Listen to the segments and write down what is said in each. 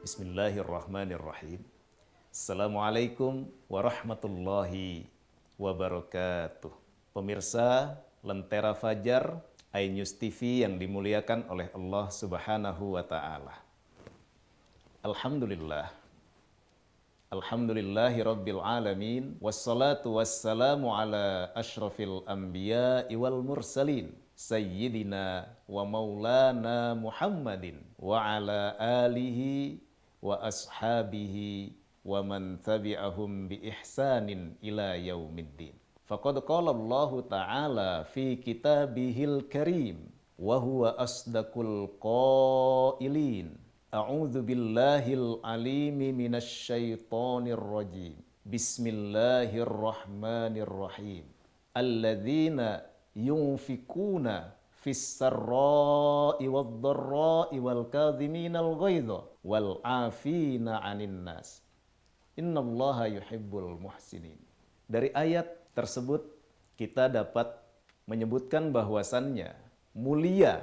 Bismillahirrahmanirrahim. Assalamualaikum warahmatullahi wabarakatuh. Pemirsa Lentera Fajar iNews TV yang dimuliakan oleh Allah Subhanahu wa Ta'ala. Alhamdulillah. Alhamdulillahi Rabbil Alamin. Wassalatu wassalamu ala ashrafil anbiya wal mursalin. Sayyidina wa maulana Muhammadin wa ala alihi wa ashabihi wa man tabi'ahum bi ihsanin ila yaumiddin. Faqad qala Allah Ta'ala fi kitabihil karim wa huwa asdaqul qailin. A'udzu billahil alimi minasy syaithanir rajim. Bismillahirrahmanirrahim. Alladzina yunfikuna fis sarra'i wad dharra'i wal kadhiminal ghaidha wal 'afina 'anil nas. Innallaha yuhibbul muhsinin. Dari ayat tersebut kita dapat menyebutkan bahwasannya mulia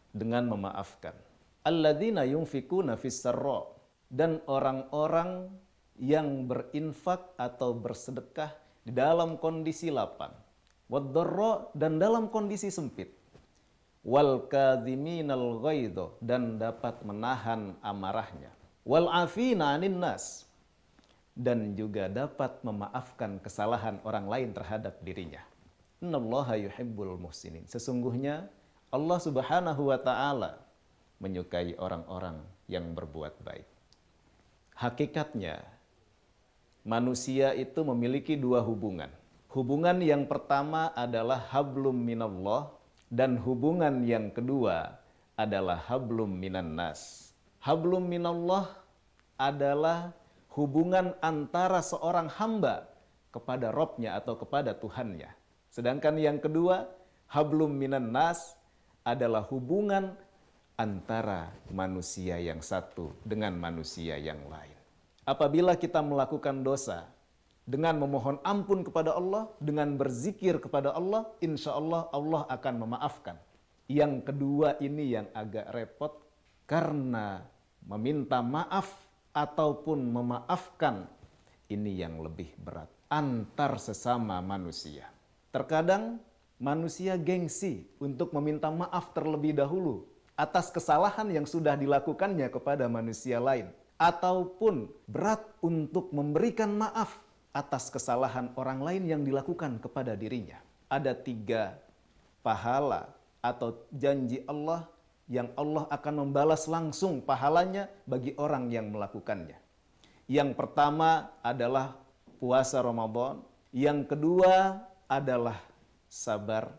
dengan memaafkan. Alladzina yunfikuna fis sarra, dan orang-orang yang berinfak atau bersedekah di dalam kondisi lapang, wad dharra, dan dalam kondisi sempit, wal kadhiminal ghaidha, dan dapat menahan amarahnya, wal 'afina 'anin nas, dan juga dapat memaafkan kesalahan orang lain terhadap dirinya. Innallaha yuhibbul muhsinin. Sesungguhnya Allah Subhanahu wa Ta'ala menyukai orang-orang yang berbuat baik. Hakikatnya manusia itu memiliki dua hubungan. Hubungan yang pertama adalah hablum minallah, dan hubungan yang kedua adalah hablum minan nas. Hablum minallah adalah hubungan antara seorang hamba kepada Rabb-nya atau kepada Tuhannya. Sedangkan yang kedua, hablum minan nas, adalah hubungan antara manusia yang satu dengan manusia yang lain. Apabila kita melakukan dosa, dengan memohon ampun kepada Allah, dengan berzikir kepada Allah, insya Allah Allah akan memaafkan. Yang kedua ini yang agak repot, karena meminta maaf ataupun memaafkan ini yang lebih berat antar sesama manusia. Terkadang manusia gengsi untuk meminta maaf terlebih dahulu atas kesalahan yang sudah dilakukannya kepada manusia lain, ataupun berat untuk memberikan maaf atas kesalahan orang lain yang dilakukan kepada dirinya. Ada 3 pahala atau janji Allah yang Allah akan membalas langsung pahalanya bagi orang yang melakukannya. Yang pertama adalah puasa Ramadan, yang kedua adalah sabar,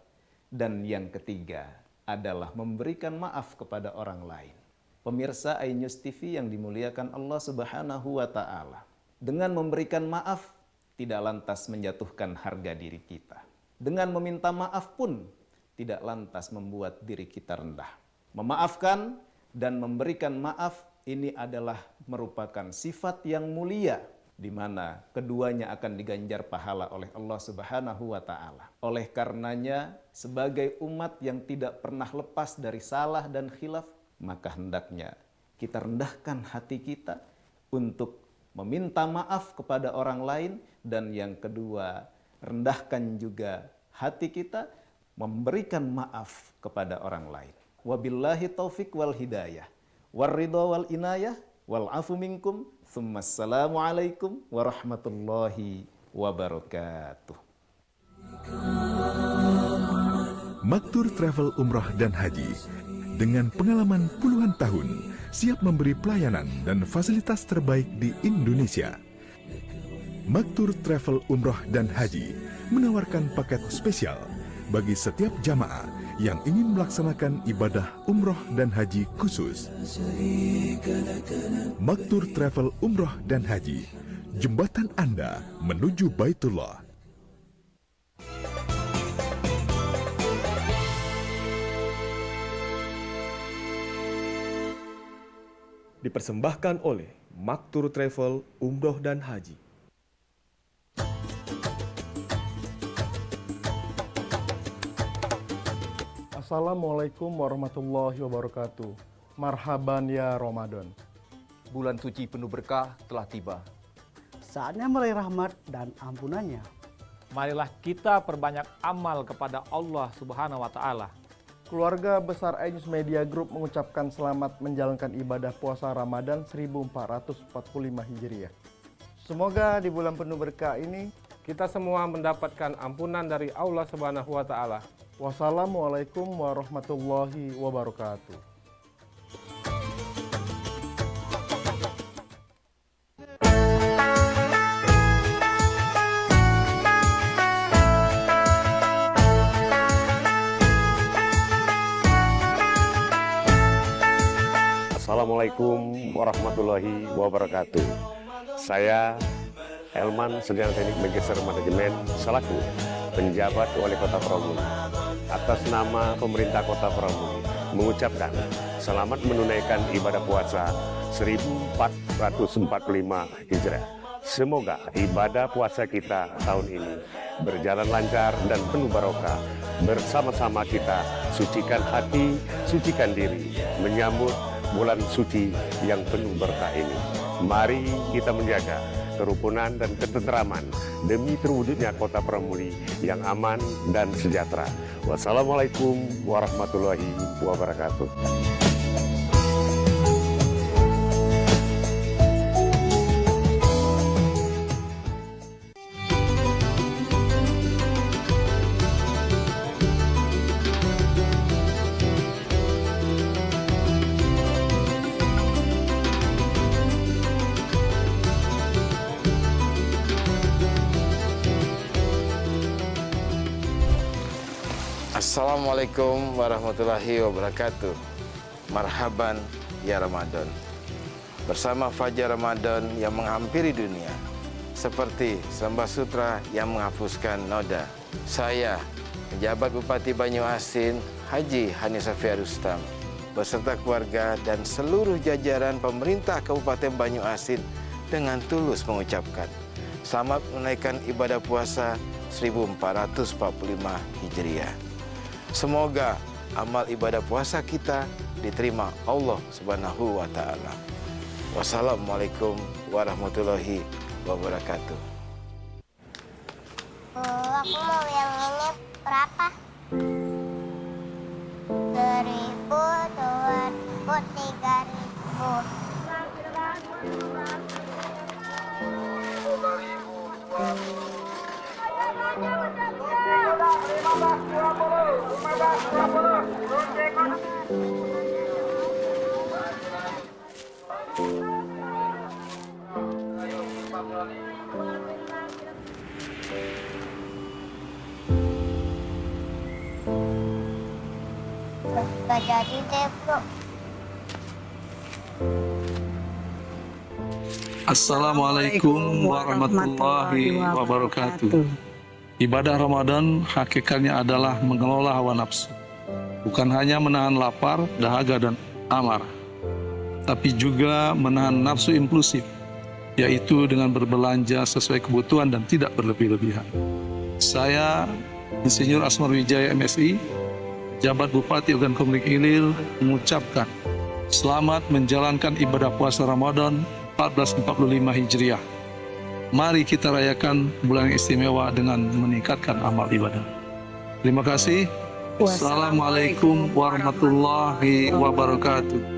dan yang ketiga adalah memberikan maaf kepada orang lain. Pemirsa iNews TV yang dimuliakan Allah Subhanahu wa Ta'ala, dengan memberikan maaf tidak lantas menjatuhkan harga diri kita. Dengan meminta maaf pun tidak lantas membuat diri kita rendah. Memaafkan dan memberikan maaf ini adalah merupakan sifat yang mulia, di mana keduanya akan diganjar pahala oleh Allah Subhanahu wa Ta'ala. Oleh karenanya, sebagai umat yang tidak pernah lepas dari salah dan khilaf, maka hendaknya kita rendahkan hati kita untuk meminta maaf kepada orang lain, dan yang kedua, rendahkan juga hati kita memberikan maaf kepada orang lain. Wabillahi taufik wal hidayah, warridha wal inayah, wal afu minkum, Assalamualaikum warahmatullahi wabarakatuh. Maktur Travel Umrah dan Haji dengan pengalaman puluhan tahun siap memberi pelayanan dan fasilitas terbaik di Indonesia. Maktur Travel Umrah dan Haji menawarkan paket spesial bagi setiap jamaah yang ingin melaksanakan ibadah umroh dan haji khusus. Maktur Travel Umroh dan Haji, jembatan Anda menuju Baitullah. Dipersembahkan oleh Maktur Travel Umroh dan Haji. Assalamualaikum warahmatullahi wabarakatuh. Marhaban ya Ramadan. Bulan suci penuh berkah telah tiba. Saatnya meraih rahmat dan ampunannya. Marilah kita perbanyak amal kepada Allah Subhanahu wa Ta'ala. Keluarga besar iNews Media Group mengucapkan selamat menjalankan ibadah puasa Ramadan 1445 Hijriah. Semoga di bulan penuh berkah ini kita semua mendapatkan ampunan dari Allah Subhanahu wa Ta'ala. Wassalamualaikum warahmatullahi wabarakatuh. Assalamualaikum warahmatullahi wabarakatuh. Saya Elman, Sarjana Teknik Manajer Manajemen selaku penjabat Wali Kota Pramuka atas nama pemerintah Kota Pramuka mengucapkan selamat menunaikan ibadah puasa 1445 Hijriah. Semoga ibadah puasa kita tahun ini berjalan lancar dan penuh barokah. Bersama-sama kita sucikan hati, sucikan diri, menyambut bulan suci yang penuh berkah ini. Mari kita menjaga kerukunan dan ketentraman demi terwujudnya Kota Pramuli yang aman dan sejahtera. Wassalamualaikum warahmatullahi wabarakatuh. Assalamualaikum warahmatullahi wabarakatuh. Marhaban ya Ramadan. Bersama Fajar Ramadan yang menghampiri dunia, seperti Sembah Sutra yang menghapuskan noda. Saya, Pejabat Bupati Banyuasin Haji Hanisafia Rustam, beserta keluarga dan seluruh jajaran pemerintah Kabupaten Banyuasin dengan tulus mengucapkan selamat menunaikan ibadah puasa 1445 Hijriah. Semoga amal ibadah puasa kita diterima Allah Subhanahu wa Ta'ala. Wassalamualaikum warahmatullahi wabarakatuh. Aku mau yang ini berapa? 1.000, 2.000, 3.000. Gak jadi deh, Bro. Assalamualaikum warahmatullahi wabarakatuh. Ibadah Ramadan hakikatnya adalah mengelola hawa nafsu. Bukan hanya menahan lapar, dahaga, dan amarah, tapi juga menahan nafsu impulsif, yaitu dengan berbelanja sesuai kebutuhan dan tidak berlebih-lebihan. Saya, Insinyur Asmar Wijaya MSI, Jabat Bupati Ogan Komering Ilir, mengucapkan selamat menjalankan ibadah puasa Ramadan 1445 Hijriah. Mari kita rayakan bulan yang istimewa dengan meningkatkan amal ibadah. Terima kasih. Wassalamualaikum warahmatullahi wabarakatuh.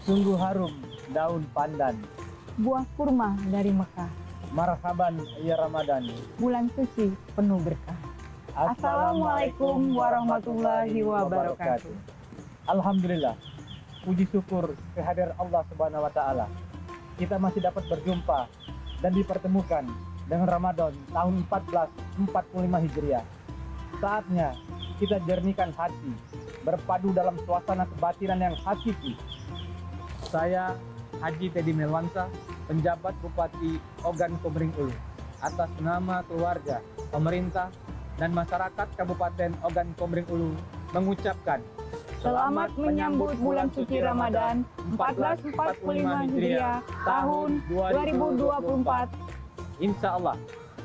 Sungguh harum daun pandan, buah kurma dari Mekah. Marhaban ya Ramadan, bulan suci penuh berkah. Assalamualaikum warahmatullahi wabarakatuh. Alhamdulillah, puji syukur kehadiran Allah Subhanahu wa Ta'ala. Kita masih dapat berjumpa dan dipertemukan dengan Ramadan tahun 1445 Hijriah. Saatnya kita jernihkan hati, berpadu dalam suasana kebatinan yang hakiki. Saya, Haji Teddy Melwansa, penjabat Bupati Ogan Komering Ulu, atas nama keluarga, pemerintah, dan masyarakat Kabupaten Ogan Komering Ulu mengucapkan Selamat menyambut bulan suci Ramadan 1445 Hijriah tahun 2024. Insya Allah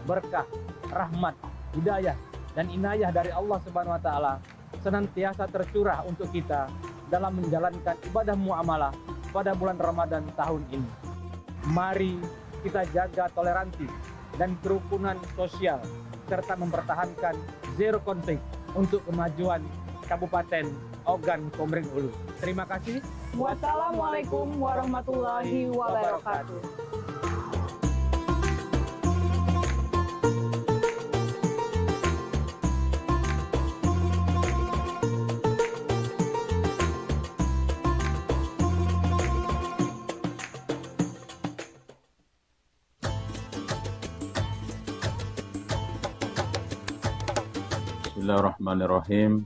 berkah, rahmat, hidayah, dan inayah dari Allah Subhanahu wa Ta'ala senantiasa tercurah untuk kita dalam menjalankan ibadah muamalah pada bulan Ramadan tahun ini. Mari kita jaga toleransi dan kerukunan sosial serta mempertahankan zero konflik untuk kemajuan Kabupaten Ogan Komering Ulu. Terima kasih. Wassalamualaikum warahmatullahi wabarakatuh. Bismillahirrahmanirrahim.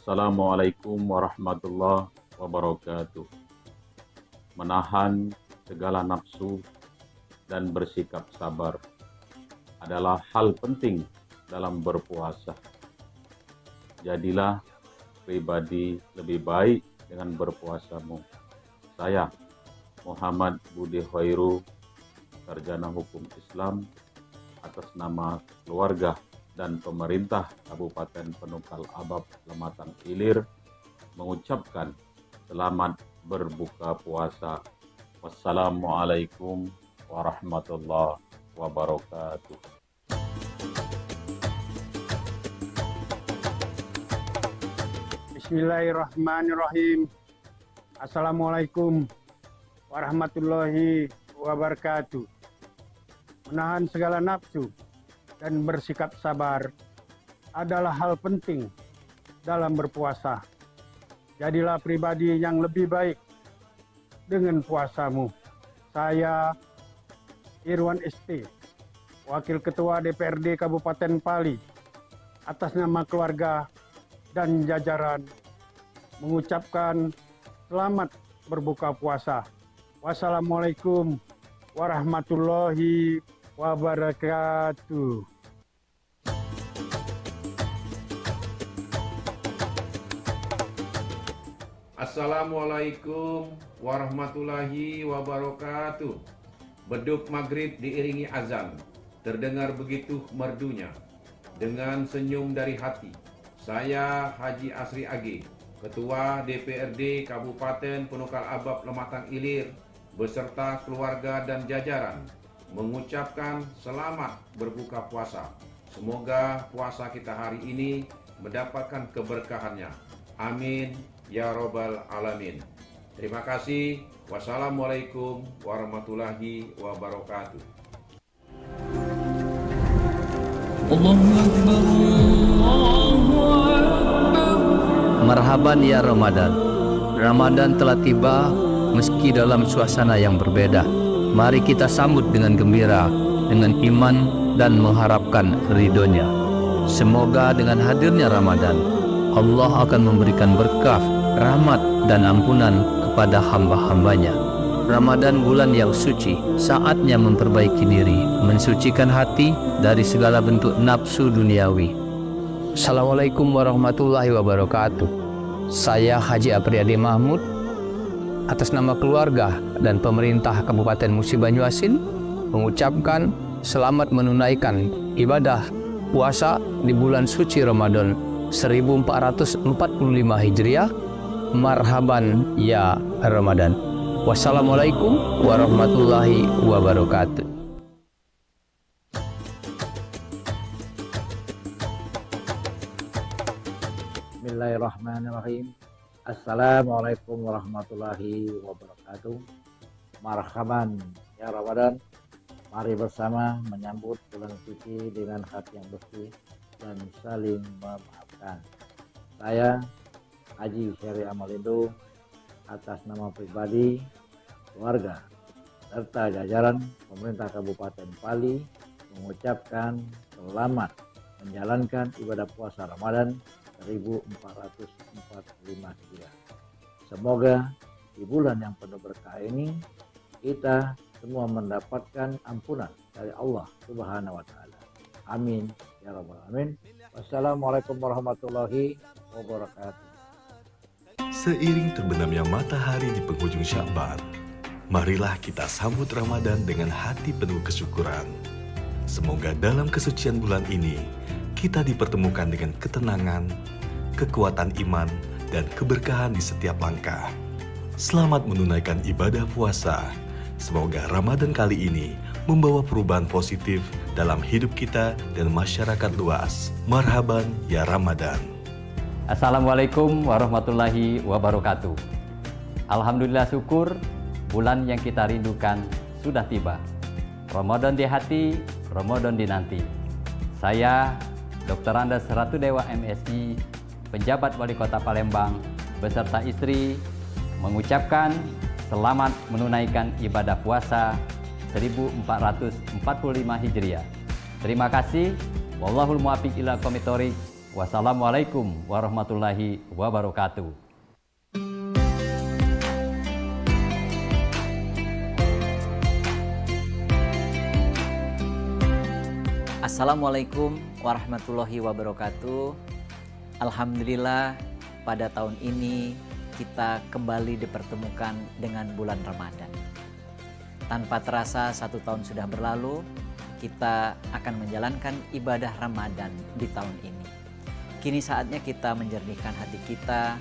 Assalamualaikum warahmatullahi wabarakatuh. Menahan segala nafsu dan bersikap sabar adalah hal penting dalam berpuasa. Jadilah pribadi lebih baik dengan berpuasamu. Saya, Muhammad Budi Khairu, Sarjana Hukum Islam, atas nama keluarga dan pemerintah Kabupaten Penukal Abab Lematang Ilir mengucapkan selamat berbuka puasa. Wassalamualaikum warahmatullahi wabarakatuh. Bismillahirrahmanirrahim. Assalamualaikum warahmatullahi wabarakatuh. Menahan segala nafsu dan bersikap sabar adalah hal penting dalam berpuasa. Jadilah pribadi yang lebih baik dengan puasamu. Saya Irwan ST, Wakil Ketua DPRD Kabupaten Pali, atas nama keluarga dan jajaran mengucapkan selamat berbuka puasa. Wassalamualaikum warahmatullahi wabarakatuh. Assalamualaikum warahmatullahi wabarakatuh. Beduk maghrib diiringi azan, terdengar begitu merdunya. Dengan senyum dari hati, saya Haji Asri AG, Ketua DPRD Kabupaten Penukal Abab Lematang Ilir, beserta keluarga dan jajaran, mengucapkan selamat berbuka puasa. Semoga puasa kita hari ini mendapatkan keberkahannya. Amin ya robbal alamin. Terima kasih. Wassalamualaikum warahmatullahi wabarakatuh. Marhaban ya Ramadan. Ramadan telah tiba meski dalam suasana yang berbeda. Mari kita sambut dengan gembira, dengan iman dan mengharapkan ridhonya. Semoga dengan hadirnya Ramadan, Allah akan memberikan berkah, rahmat dan ampunan kepada hamba-hambanya. Ramadan bulan yang suci, saatnya memperbaiki diri, mensucikan hati dari segala bentuk nafsu duniawi. Assalamualaikum warahmatullahi wabarakatuh. Saya Haji Apriyadi Mahmud, atas nama keluarga dan pemerintah Kabupaten Musi Banyuasin mengucapkan selamat menunaikan ibadah puasa di bulan suci Ramadan 1445 Hijriah. Marhaban ya Ramadan. Wassalamualaikum warahmatullahi wabarakatuh. Bismillahirrahmanirrahim. Assalamualaikum warahmatullahi wabarakatuh. Marhaban ya Ramadan. Mari bersama menyambut bulan suci dengan hati yang bersih dan saling memaafkan. Saya Haji Syari Amalindo, atas nama pribadi, keluarga, serta jajaran pemerintah Kabupaten Pali mengucapkan selamat menjalankan ibadah puasa Ramadan 1445 Hijriah. Semoga di bulan yang penuh berkah ini kita semua mendapatkan ampunan dari Allah Subhanahu wa taala. Amin ya rabbal alamin. Wassalamualaikum warahmatullahi wabarakatuh. Seiring terbenamnya matahari di penghujung Sya'ban, marilah kita sambut Ramadan dengan hati penuh kesyukuran. Semoga dalam kesucian bulan ini, kita dipertemukan dengan ketenangan, kekuatan iman, dan keberkahan di setiap langkah. Selamat menunaikan ibadah puasa. Semoga Ramadan kali ini membawa perubahan positif dalam hidup kita dan masyarakat luas. Marhaban ya Ramadan. Assalamualaikum warahmatullahi wabarakatuh. Alhamdulillah syukur, bulan yang kita rindukan sudah tiba. Ramadan di hati, Ramadan dinanti. Saya, Dr. Andes Ratu Dewa MSI, penjabat Wali Kota Palembang, beserta istri, mengucapkan selamat menunaikan ibadah puasa 1445 Hijriah. Terima kasih. Wallahul muwaffiq ila aqwamit thoriq. Wassalamualaikum warahmatullahi wabarakatuh. Assalamualaikum warahmatullahi wabarakatuh. Alhamdulillah pada tahun ini kita kembali dipertemukan dengan bulan Ramadan. Tanpa terasa 1 tahun sudah berlalu, kita akan menjalankan ibadah Ramadan di tahun ini. Kini saatnya kita menjernihkan hati kita,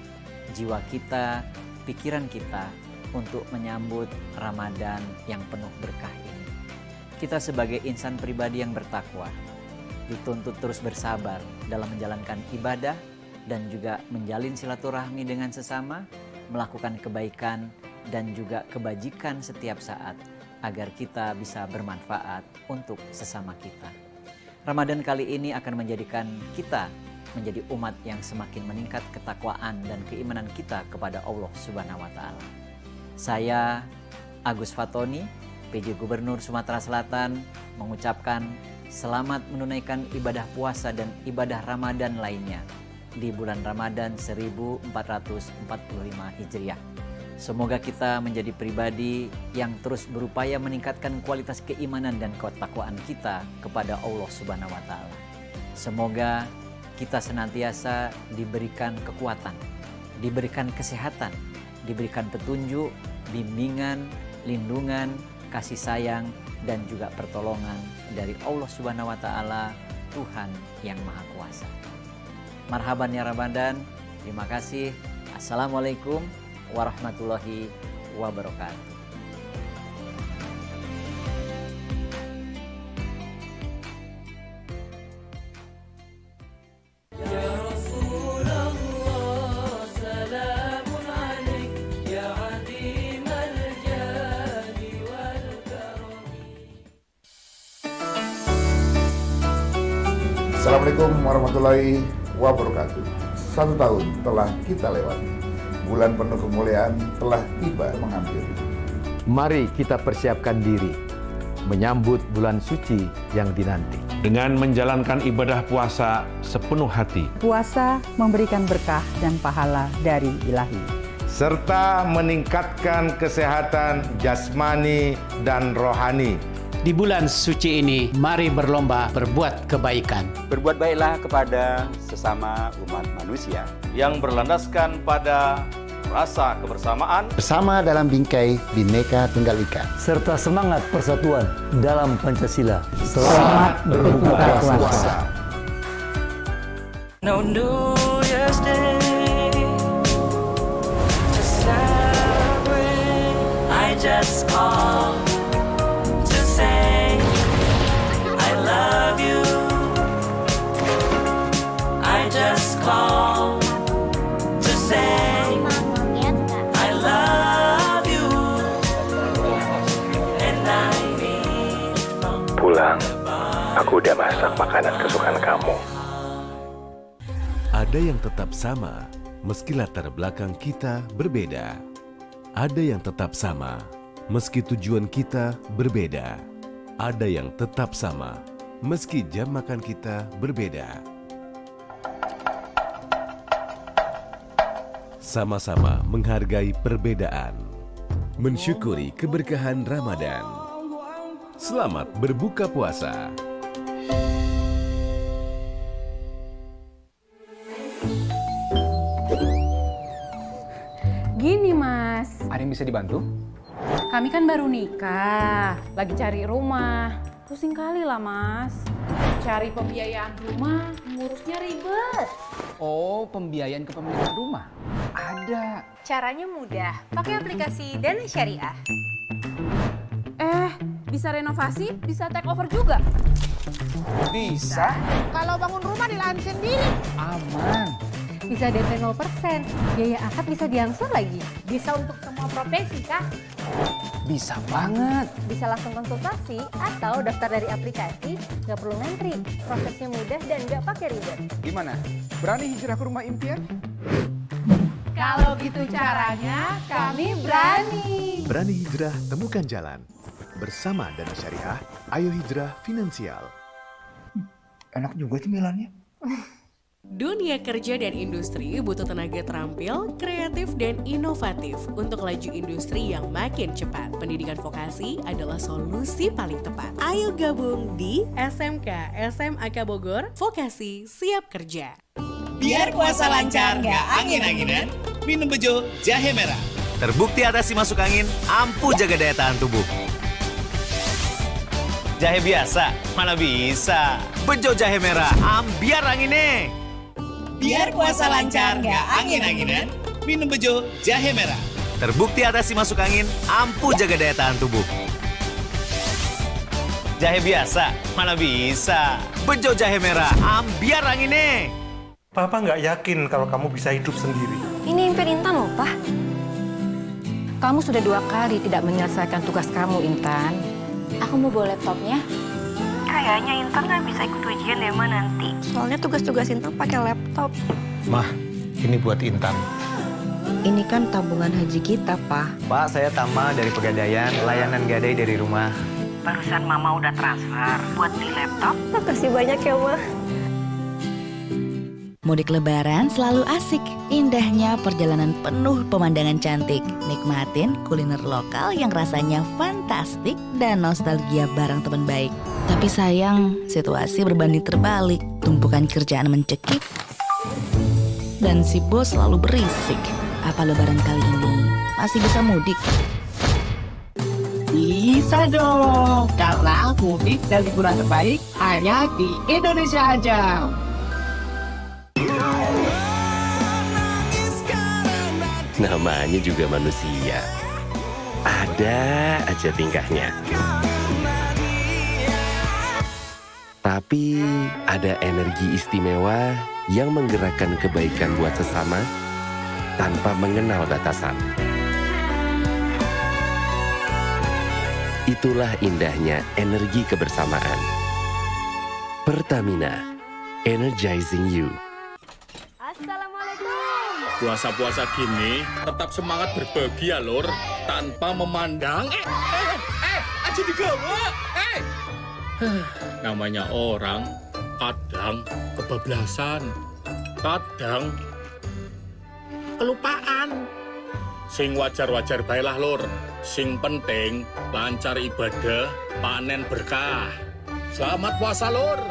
jiwa kita, pikiran kita untuk menyambut Ramadan yang penuh berkah ini. Kita sebagai insan pribadi yang bertakwa, dituntut terus bersabar dalam menjalankan ibadah dan juga menjalin silaturahmi dengan sesama, melakukan kebaikan dan juga kebajikan setiap saat agar kita bisa bermanfaat untuk sesama kita. Ramadan kali ini akan menjadikan kita menjadi umat yang semakin meningkat ketakwaan dan keimanan kita kepada Allah Subhanahu wa taala. Saya Agus Fatoni, PJ Gubernur Sumatera Selatan, mengucapkan selamat menunaikan ibadah puasa dan ibadah Ramadan lainnya di bulan Ramadan 1445 Hijriah. Semoga kita menjadi pribadi yang terus berupaya meningkatkan kualitas keimanan dan ketakwaan kita kepada Allah Subhanahu wa taala. Semoga kita senantiasa diberikan kekuatan, diberikan kesehatan, diberikan petunjuk, bimbingan, lindungan, kasih sayang dan juga pertolongan dari Allah Subhanahu wa taala, Tuhan yang Maha Kuasa. Marhaban ya Ramadan. Terima kasih. Assalamualaikum warahmatullahi wabarakatuh. Assalamualaikum warahmatullahi wabarakatuh. 1 tahun telah kita lewati. Bulan penuh kemuliaan telah tiba menghampiri. Mari kita persiapkan diri menyambut bulan suci yang dinanti. Dengan menjalankan ibadah puasa sepenuh hati. Puasa memberikan berkah dan pahala dari Ilahi. Serta meningkatkan kesehatan jasmani dan rohani. Di bulan suci ini, mari berlomba berbuat kebaikan. Berbuat baiklah kepada sesama umat manusia. Yang berlandaskan pada rasa kebersamaan. Bersama dalam bingkai Bhinneka Tunggal Ika. Serta semangat persatuan dalam Pancasila. Selamat berbuka puasa. No New Year's Day to celebrate. I just call to say I love you. I just call to say I love you. And I need from pulang, aku udah masak makanan kesukaan kamu. Ada yang tetap sama, meski latar belakang kita berbeda. Ada yang tetap sama, meski tujuan kita berbeda. Ada yang tetap sama, meski jam makan kita berbeda. Sama-sama menghargai perbedaan, mensyukuri keberkahan Ramadan. Selamat berbuka puasa. Gini Mas, Ada yang bisa dibantu? kami kan baru nikah, lagi cari rumah. Pusing kali lah Mas. Cari pembiayaan rumah, ngurusnya ribet. Oh, pembiayaan kepemilikan rumah? Ada. Caranya mudah, pakai aplikasi Dana Syariah. Bisa renovasi, bisa take over juga. Bisa. Kalau bangun rumah di lahan sendiri. Aman. Bisa DP 0%, biaya akad bisa diangsur lagi. Bisa untuk semua profesi, Kak. Bisa banget. Bisa langsung konsultasi atau daftar dari aplikasi, nggak perlu ngantri. Prosesnya mudah dan nggak pakai ribet. Gimana? Berani hijrah ke rumah impian? Kalau gitu caranya, kami berani. Berani hijrah, temukan jalan. Bersama Dana Syariah, ayo hijrah finansial. Enak juga cemilannya. Dunia kerja dan industri butuh tenaga terampil, kreatif, dan inovatif untuk laju industri yang makin cepat. Pendidikan vokasi adalah solusi paling tepat. Ayo gabung di SMK SMAK Bogor, Vokasi Siap Kerja. Biar puasa lancar, nggak angin-anginan, minum bejo jahe merah. Terbukti atasi masuk angin, ampuh jaga daya tahan tubuh. Jahe biasa, mana bisa. Bejo jahe merah, ambiar anginnya. Biar puasa lancar, nggak angin-anginan, minum bejo jahe merah. Terbukti atasi masuk angin, ampuh jaga daya tahan tubuh. Jahe biasa, mana bisa. Bejo jahe merah, ambiar anginnya. Papa nggak yakin kalau kamu bisa hidup sendiri. Ini impian Intan loh, Pak. Kamu sudah 2 kali tidak menyelesaikan tugas kamu, Intan. Aku mau bawa laptopnya. Kayaknya Intan nggak bisa ikut ujian deh, Ma, nanti. Soalnya tugas-tugas Intan pakai laptop. Mah, ini buat Intan. Ini kan tabungan haji kita, Pak. Pak, saya Tama dari Pegadaian, layanan gadai dari rumah. Barusan Mama udah transfer buat beli laptop. Makasih banyak ya, Ma. Mudik Lebaran selalu asik. Indahnya perjalanan penuh pemandangan cantik. Nikmatin kuliner lokal yang rasanya fantastik dan nostalgia bareng teman baik. Tapi sayang, situasi berbanding terbalik. Tumpukan kerjaan mencekik dan si bos selalu berisik. Apa Lebaran kali ini masih bisa mudik? Bisa dong, karena mudik dan liburan terbaik hanya di Indonesia aja. Namanya juga manusia. Ada aja tingkahnya. Tapi ada energi istimewa yang menggerakkan kebaikan buat sesama tanpa mengenal batasan. Itulah indahnya energi kebersamaan. Pertamina, energizing you. Puasa-puasa gini tetap semangat berbagi ya lor, tanpa memandang aja digawa. Namanya orang kadang kebablasan, kadang kelupaan. Sing wajar-wajar baiklah lor, sing penting lancar ibadah, panen berkah. Selamat puasa lor.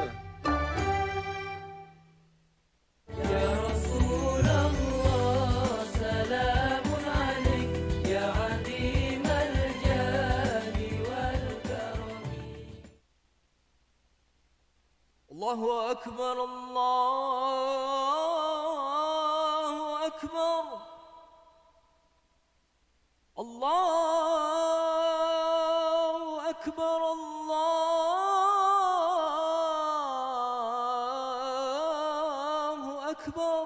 Allahu Akbar, Allahu Akbar, Allahu Akbar, Allahu Akbar.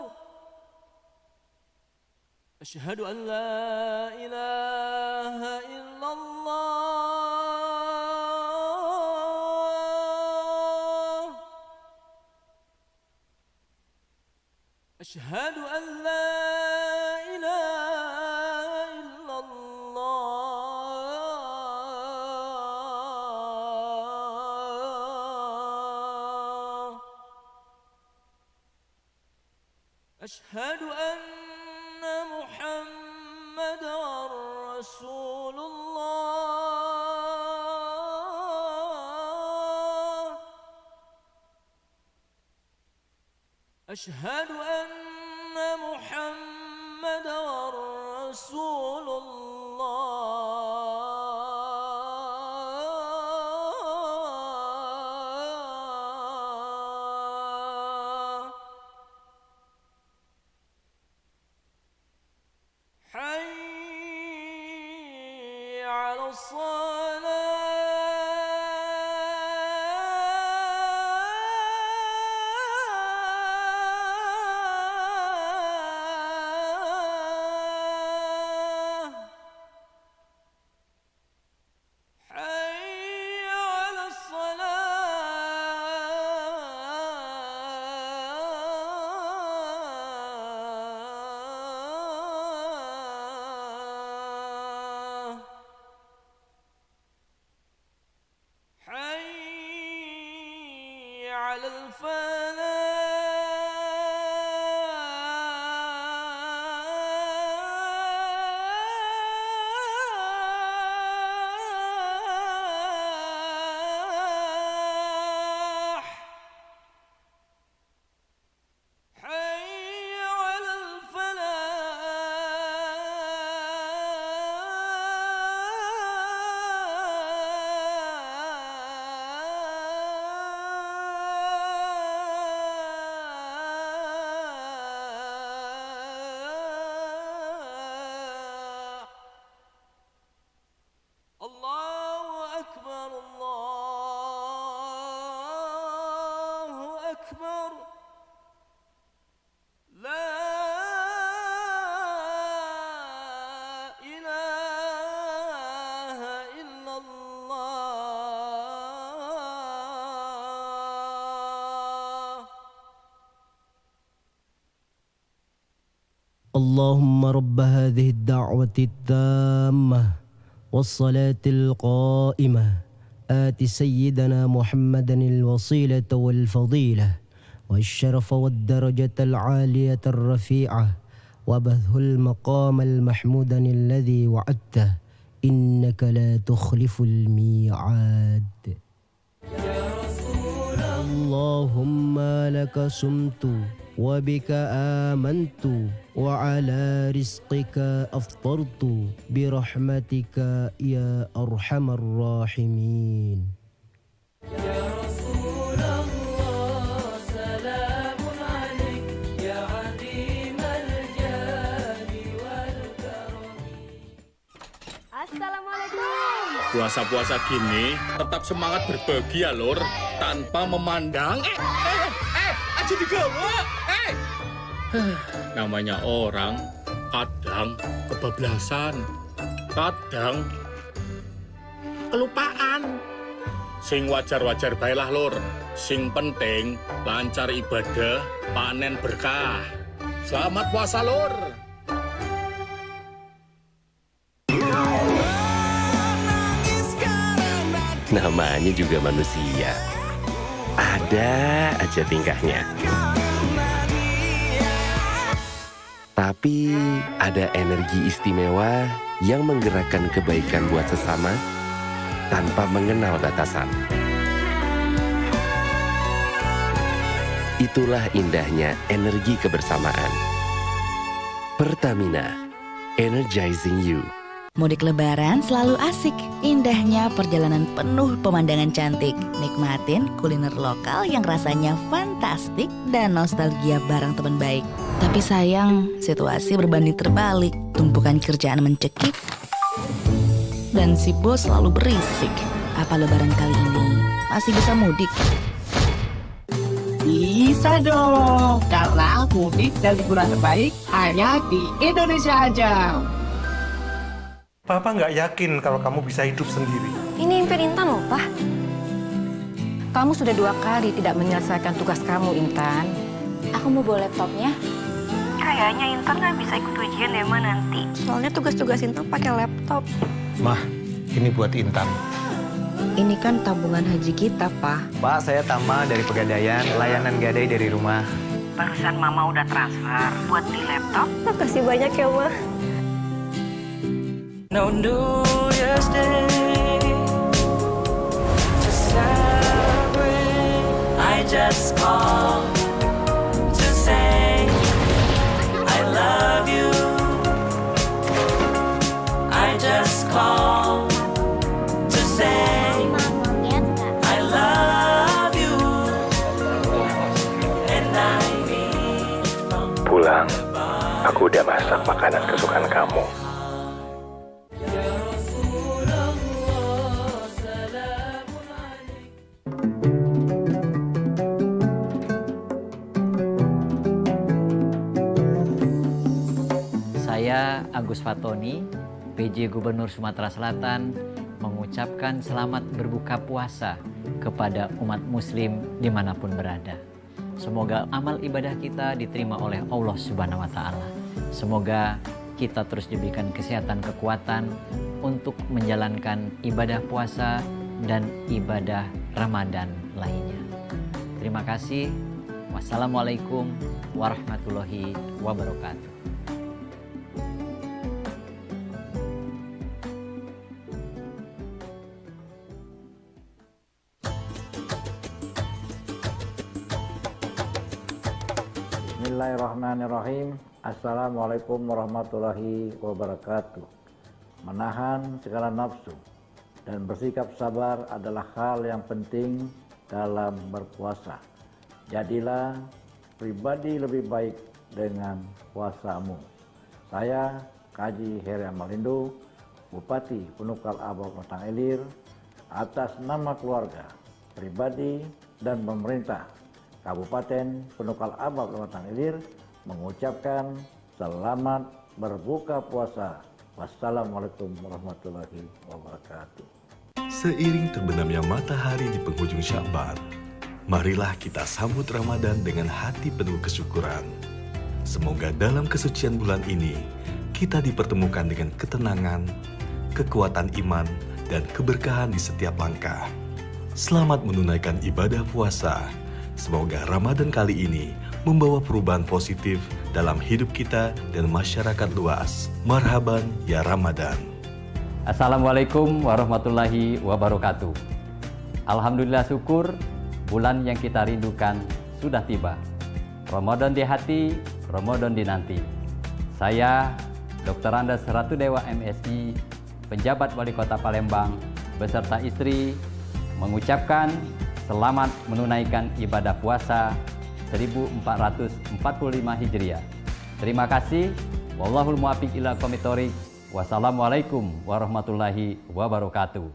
Asyhadu an la ilaha illallah. أشهد أن لا إله إلا الله أشهد أن محمدا رسول الله Asyhadu anna Muhammadar Rasulullah. Hayya 'alas salat. على الفلاح حي على الله أكبر الله أكبر لا إله إلا الله. اللهم رب هذه الدعوة التامة والصلاة القائمة آت سيدنا محمدا الوصيلة والفضيلة والشرف والدرجة العالية الرفيعة وبثه المقام المحمود الذي وعدته إنك لا تخلف الميعاد. اللهم لك صمت وبك آمنت وعلى رزقك أفطرت برحمتك يا أرحم الراحمين. يا رسول الله سلام عليك يا عظيم الجاه والكرم. Assalamualaikum. Puasa-puasa gini tetap semangat berbagi ya lur, tanpa memandang aja digawa. Namanya orang kadang kebablasan, kadang kelupaan. Sing wajar-wajar bae lah lur. Sing penting lancar ibadah, panen berkah. Selamat puasa lur. Namanya juga manusia. Ada aja tingkahnya. Tapi ada energi istimewa yang menggerakkan kebaikan buat sesama tanpa mengenal batasan. Itulah indahnya energi kebersamaan. Pertamina, energizing you. Mudik lebaran selalu asik. Indahnya perjalanan penuh pemandangan cantik. Nikmatin kuliner lokal yang rasanya fantastik dan nostalgia bareng teman baik. Tapi sayang, situasi berbanding terbalik. Tumpukan kerjaan mencekik dan si bos selalu berisik. Apa lebaran kali ini masih bisa mudik? Bisa dong, karena mudik dan liburan terbaik hanya di Indonesia aja. Papa nggak yakin kalau kamu bisa hidup sendiri. Ini impian Intan loh, Pak. Kamu sudah 2 kali tidak menyelesaikan tugas kamu, Intan. Aku mau bawa laptopnya. Kayaknya Intan nggak bisa ikut ujian deh, Ma, nanti. Soalnya tugas-tugas Intan pakai laptop. Mah, ini buat Intan. Ini kan tabungan haji kita, Pak. Pak, saya Tama dari Pegadaian, layanan gadai dari rumah. Barusan Mama udah transfer buat di laptop. Makasih banyak ya, Ma. No New Year's Day to celebrate. I just called to Aku udah masak makanan kesukaan kamu. Saya Agus Fatoni, PJ Gubernur Sumatera Selatan, mengucapkan selamat berbuka puasa kepada umat muslim dimanapun berada. Semoga amal ibadah kita diterima oleh Allah Subhanahu wa Ta'ala. Semoga kita terus diberikan kesehatan, kekuatan untuk menjalankan ibadah puasa dan ibadah Ramadan lainnya. Terima kasih. Wassalamualaikum warahmatullahi wabarakatuh. Bismillahirrahmanirrahim. Assalamualaikum warahmatullahi wabarakatuh. Menahan segala nafsu dan bersikap sabar adalah hal yang penting dalam berpuasa. Jadilah pribadi lebih baik dengan puasamu. Saya Kaji Heri Amalindo, Bupati Punukal Abal Batang Ilir, atas nama keluarga, pribadi, dan pemerintah Kabupaten Punukal Abal Batang Ilir mengucapkan selamat berbuka puasa. Wassalamualaikum warahmatullahi wabarakatuh. Seiring terbenamnya matahari di penghujung Sya'ban, marilah kita sambut Ramadan dengan hati penuh kesyukuran. Semoga dalam kesucian bulan ini, kita dipertemukan dengan ketenangan, kekuatan iman, dan keberkahan di setiap langkah. Selamat menunaikan ibadah puasa. Semoga Ramadan kali ini membawa perubahan positif dalam hidup kita dan masyarakat luas. Marhaban ya Ramadan. Assalamualaikum warahmatullahi wabarakatuh. Alhamdulillah syukur bulan yang kita rindukan sudah tiba. Ramadan di hati, Ramadan dinanti. Saya Dr. Andes Ratu Dewa MSI, penjabat Wali Kota Palembang beserta istri mengucapkan selamat menunaikan ibadah puasa 1445 Hijriah. Terima kasih. Wallahul muwaffiq ila aqwamit thoriq. Wassalamualaikum warahmatullahi wabarakatuh.